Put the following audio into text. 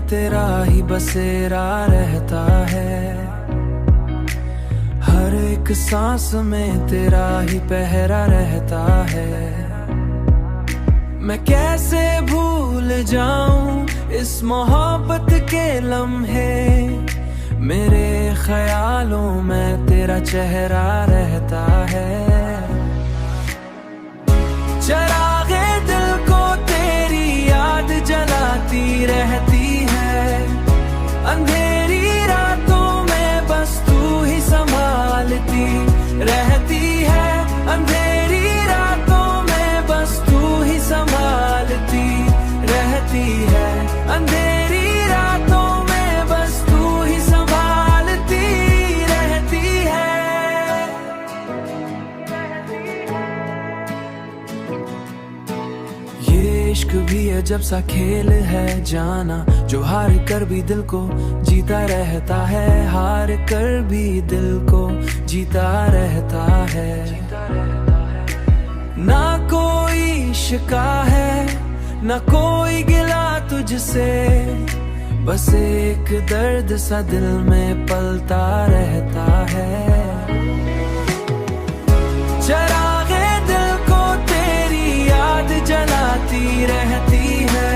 तेरा ही बसेरा रहता है। हर एक सांस में तेरा ही पहरा रहता है। मैं कैसे भूल जाऊं इस मोहब्बत के लम्हे, मेरे ख्यालों में तेरा चेहरा रहता है। चरागे दिल को तेरी याद जलाती रहती है, अंधेरी रातों में बस तू ही संभालती रहती है। अंधेरी रातों में बस तू ही संभालती रहती है। अंधेरी रातों में बस तू ही संभालती रहती है। ये इश्क भी अजब सा खेल है जाना, जो हार कर भी दिल को जीता रहता है। हार कर भी दिल को जीता रहता है। ना कोई शिका है ना कोई गिला तुझसे, बस एक दर्द सा दिल में पलता रहता है। चरागे दिल को तेरी याद जलाती रहती है,